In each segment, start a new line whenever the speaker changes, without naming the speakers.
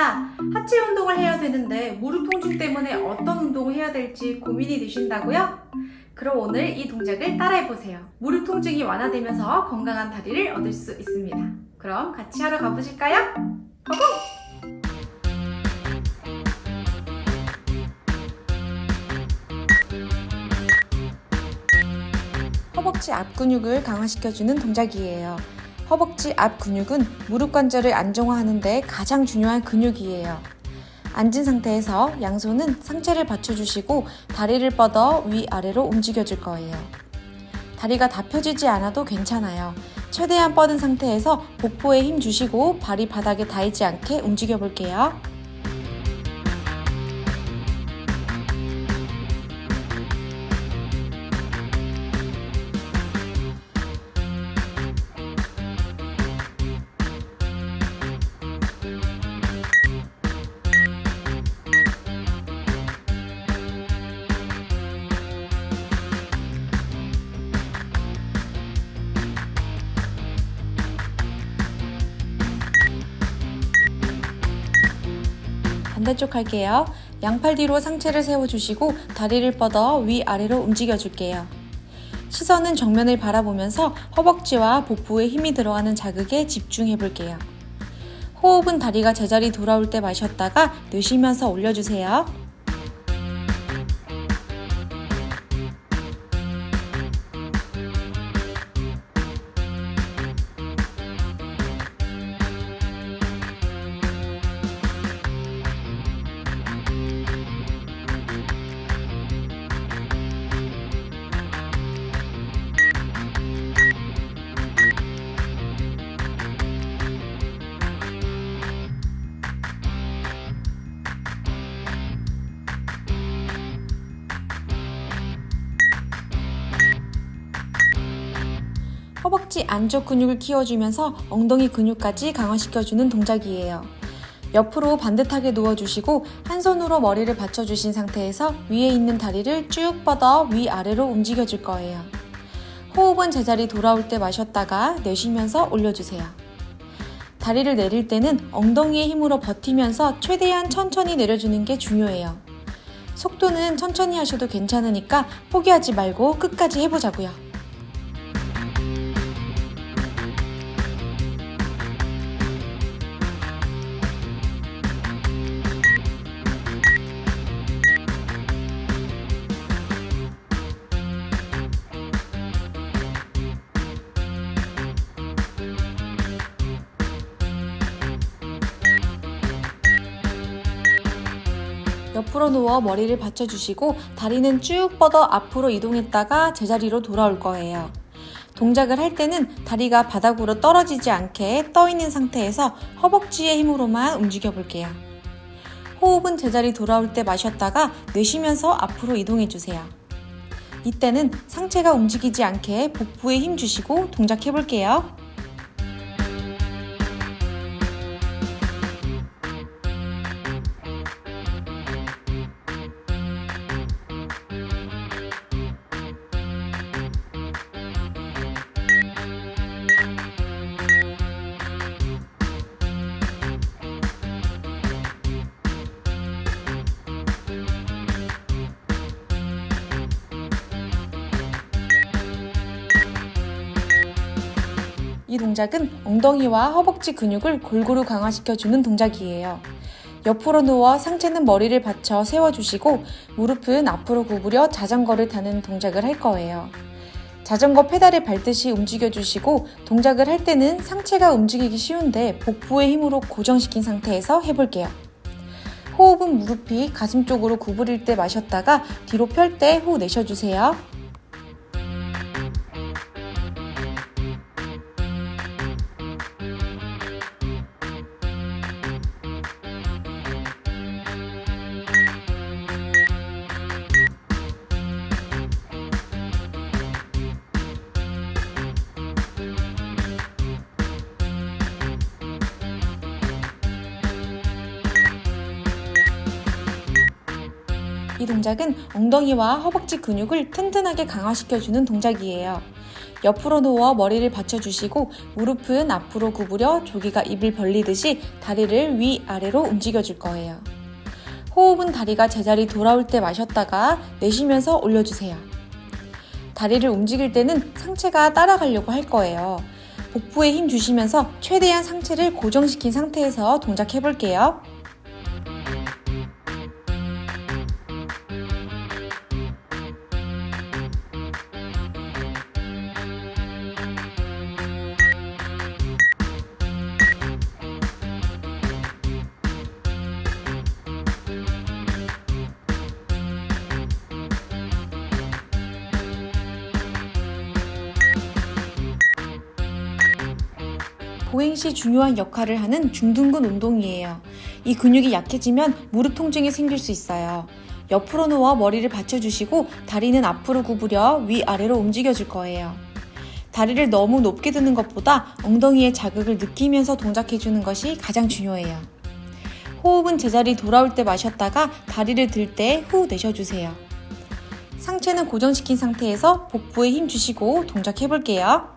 반갑습니다. 하체 운동을 해야 되는데 무릎 통증 때문에 어떤 운동을 해야 될지 고민이 되신다고요? 그럼 오늘 이 동작을 따라해보세요. 무릎 통증이 완화되면서 건강한 다리를 얻을 수 있습니다. 그럼 같이 하러 가보실까요? 고고! 허벅지 앞 근육을 강화시켜주는 동작이에요. 허벅지 앞 근육은 무릎 관절을 안정화하는 데 가장 중요한 근육이에요. 앉은 상태에서 양손은 상체를 받쳐주시고 다리를 뻗어 위아래로 움직여줄 거예요. 다리가 다 펴지지 않아도 괜찮아요. 최대한 뻗은 상태에서 복부에 힘 주시고 발이 바닥에 닿지 않게 움직여 볼게요. 반대쪽 할게요. 양팔 뒤로 상체를 세워주시고 다리를 뻗어 위아래로 움직여줄게요. 시선은 정면을 바라보면서 허벅지와 복부에 힘이 들어가는 자극에 집중해볼게요. 호흡은 다리가 제자리 돌아올 때 마셨다가 내쉬면서 올려주세요. 허벅지 안쪽 근육을 키워주면서 엉덩이 근육까지 강화시켜주는 동작이에요. 옆으로 반듯하게 누워주시고 한 손으로 머리를 받쳐주신 상태에서 위에 있는 다리를 쭉 뻗어 위아래로 움직여줄 거예요. 호흡은 제자리 돌아올 때 마셨다가 내쉬면서 올려주세요. 다리를 내릴 때는 엉덩이의 힘으로 버티면서 최대한 천천히 내려주는 게 중요해요. 속도는 천천히 하셔도 괜찮으니까 포기하지 말고 끝까지 해보자고요. 옆으로 누워 머리를 받쳐주시고 다리는 쭉 뻗어 앞으로 이동했다가 제자리로 돌아올 거예요. 동작을 할 때는 다리가 바닥으로 떨어지지 않게 떠 있는 상태에서 허벅지의 힘으로만 움직여 볼게요. 호흡은 제자리 돌아올 때 마셨다가 내쉬면서 앞으로 이동해 주세요. 이때는 상체가 움직이지 않게 복부에 힘 주시고 동작해 볼게요. 이 동작은 엉덩이와 허벅지 근육을 골고루 강화시켜주는 동작이에요. 옆으로 누워 상체는 머리를 받쳐 세워주시고 무릎은 앞으로 구부려 자전거를 타는 동작을 할 거예요. 자전거 페달을 밟듯이 움직여주시고 동작을 할 때는 상체가 움직이기 쉬운데 복부의 힘으로 고정시킨 상태에서 해볼게요. 호흡은 무릎이 가슴 쪽으로 구부릴 때 마셨다가 뒤로 펼 때 후 내쉬어주세요. 이 동작은 엉덩이와 허벅지 근육을 튼튼하게 강화시켜주는 동작이에요. 옆으로 누워 머리를 받쳐주시고 무릎은 앞으로 구부려 조기가 입을 벌리듯이 다리를 위아래로 움직여줄 거예요. 호흡은 다리가 제자리 돌아올 때 마셨다가 내쉬면서 올려주세요. 다리를 움직일 때는 상체가 따라가려고 할 거예요. 복부에 힘 주시면서 최대한 상체를 고정시킨 상태에서 동작해 볼게요. 보행 시 중요한 역할을 하는 중둔근 운동이에요. 이 근육이 약해지면 무릎 통증이 생길 수 있어요. 옆으로 누워 머리를 받쳐주시고 다리는 앞으로 구부려 위아래로 움직여줄 거예요. 다리를 너무 높게 드는 것보다 엉덩이에 자극을 느끼면서 동작해주는 것이 가장 중요해요. 호흡은 제자리 돌아올 때 마셨다가 다리를 들 때 후 내쉬어주세요. 상체는 고정시킨 상태에서 복부에 힘 주시고 동작해볼게요.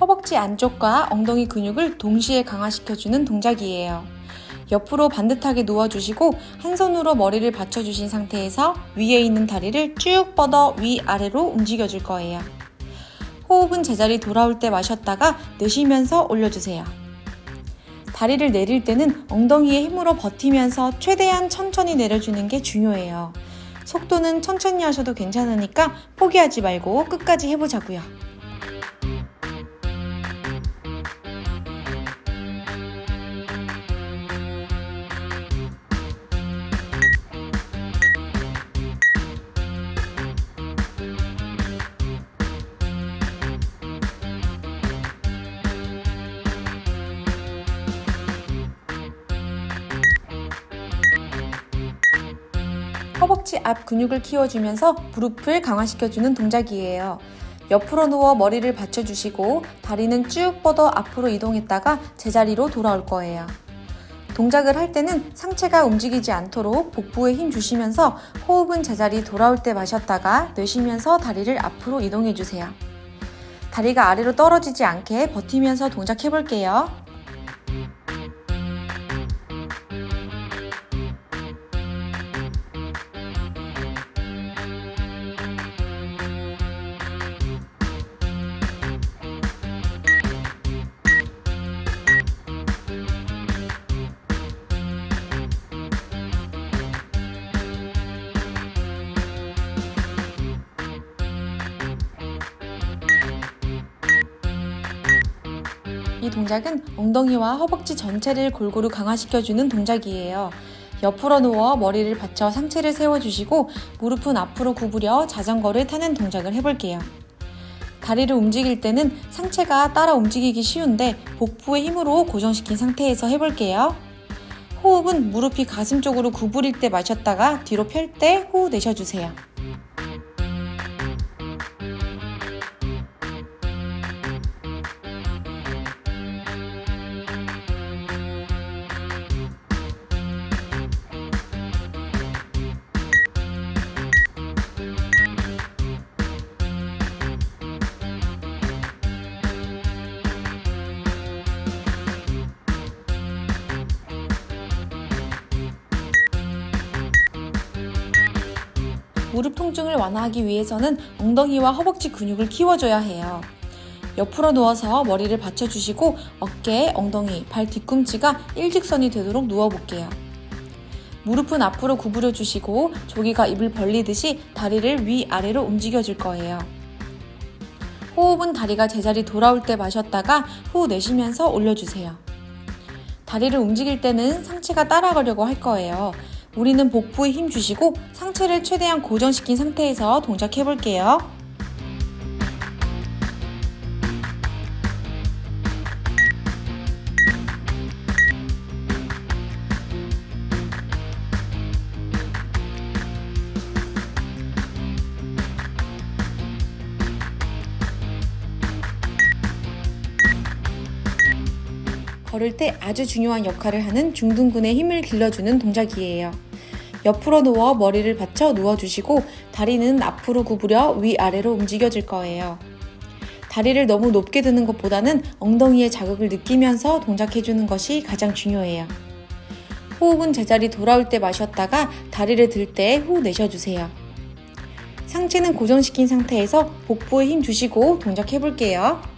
허벅지 안쪽과 엉덩이 근육을 동시에 강화시켜주는 동작이에요. 옆으로 반듯하게 누워주시고 한 손으로 머리를 받쳐주신 상태에서 위에 있는 다리를 쭉 뻗어 위아래로 움직여줄 거예요. 호흡은 제자리 돌아올 때 마셨다가 내쉬면서 올려주세요. 다리를 내릴 때는 엉덩이에 힘으로 버티면서 최대한 천천히 내려주는 게 중요해요. 속도는 천천히 하셔도 괜찮으니까 포기하지 말고 끝까지 해보자고요. 허벅지 앞 근육을 키워주면서 무릎을 강화시켜주는 동작이에요. 옆으로 누워 머리를 받쳐주시고 다리는 쭉 뻗어 앞으로 이동했다가 제자리로 돌아올 거예요. 동작을 할 때는 상체가 움직이지 않도록 복부에 힘 주시면서 호흡은 제자리 돌아올 때 마셨다가 내쉬면서 다리를 앞으로 이동해주세요. 다리가 아래로 떨어지지 않게 버티면서 동작해 볼게요. 이 동작은 엉덩이와 허벅지 전체를 골고루 강화시켜주는 동작이에요. 옆으로 누워 머리를 받쳐 상체를 세워주시고 무릎은 앞으로 구부려 자전거를 타는 동작을 해볼게요. 다리를 움직일 때는 상체가 따라 움직이기 쉬운데 복부의 힘으로 고정시킨 상태에서 해볼게요. 호흡은 무릎이 가슴 쪽으로 구부릴 때 마셨다가 뒤로 펼 때 후 내쉬어주세요. 무릎 통증을 완화하기 위해서는 엉덩이와 허벅지 근육을 키워줘야 해요. 옆으로 누워서 머리를 받쳐주시고 어깨, 엉덩이, 발 뒤꿈치가 일직선이 되도록 누워볼게요. 무릎은 앞으로 구부려 주시고 조기가 입을 벌리듯이 다리를 위아래로 움직여줄 거예요. 호흡은 다리가 제자리 돌아올 때 마셨다가 후 내쉬면서 올려주세요. 다리를 움직일 때는 상체가 따라가려고 할 거예요. 우리는 복부에 힘 주시고 상체를 최대한 고정시킨 상태에서 동작해 볼게요. 걸을 때 아주 중요한 역할을 하는 중둔근의 힘을 길러주는 동작이에요. 옆으로 누워 머리를 받쳐 누워주시고 다리는 앞으로 구부려 위아래로 움직여줄 거예요. 다리를 너무 높게 드는 것보다는 엉덩이에 자극을 느끼면서 동작해주는 것이 가장 중요해요. 호흡은 제자리 돌아올 때 마셨다가 다리를 들 때 후 내쉬어주세요. 상체는 고정시킨 상태에서 복부에 힘 주시고 동작해볼게요.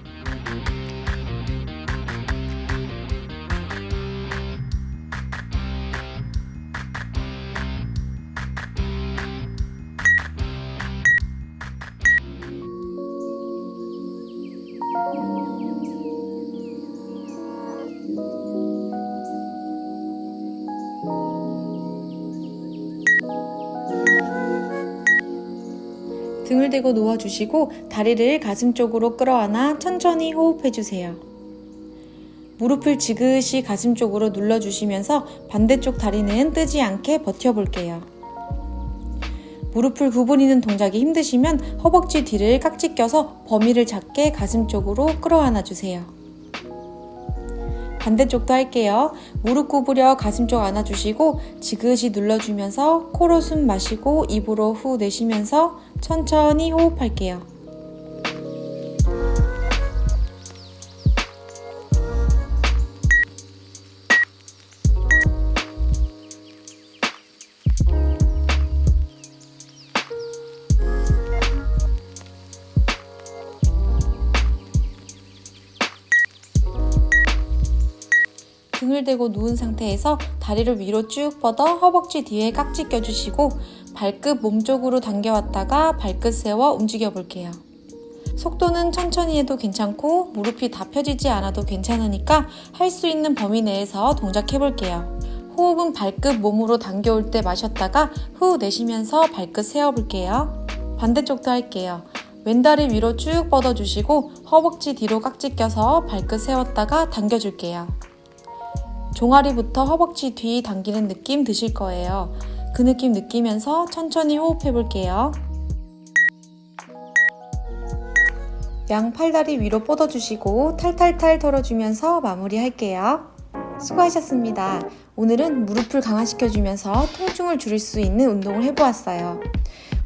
등을 대고 누워주시고 다리를 가슴 쪽으로 끌어안아 천천히 호흡해주세요. 무릎을 지그시 가슴 쪽으로 눌러주시면서 반대쪽 다리는 뜨지 않게 버텨볼게요. 무릎을 구부리는 동작이 힘드시면 허벅지 뒤를 깍지 껴서 범위를 작게 가슴 쪽으로 끌어안아주세요. 반대쪽도 할게요. 무릎 구부려 가슴 쪽 안아주시고 지그시 눌러주면서 코로 숨 마시고 입으로 후 내쉬면서 천천히 호흡할게요. 등을 대고 누운 상태에서 다리를 위로 쭉 뻗어 허벅지 뒤에 깍지 껴주시고 발끝 몸쪽으로 당겨왔다가 발끝 세워 움직여 볼게요. 속도는 천천히 해도 괜찮고 무릎이 다 펴지지 않아도 괜찮으니까 할 수 있는 범위 내에서 동작해 볼게요. 호흡은 발끝 몸으로 당겨올 때 마셨다가 후 내쉬면서 발끝 세워 볼게요. 반대쪽도 할게요. 왼다리 위로 쭉 뻗어주시고 허벅지 뒤로 깍지 껴서 발끝 세웠다가 당겨줄게요. 종아리부터 허벅지 뒤 당기는 느낌 드실 거예요. 그 느낌 느끼면서 천천히 호흡해 볼게요. 양 팔다리 위로 뻗어주시고 탈탈탈 털어주면서 마무리할게요. 수고하셨습니다. 오늘은 무릎을 강화시켜주면서 통증을 줄일 수 있는 운동을 해보았어요.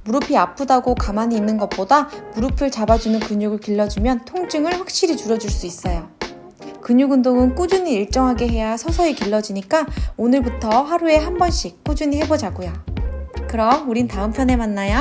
무릎이 아프다고 가만히 있는 것보다 무릎을 잡아주는 근육을 길러주면 통증을 확실히 줄여줄 수 있어요. 근육 운동은 꾸준히 일정하게 해야 서서히 길러지니까 오늘부터 하루에 한 번씩 꾸준히 해보자고요. 그럼 우린 다음 편에 만나요.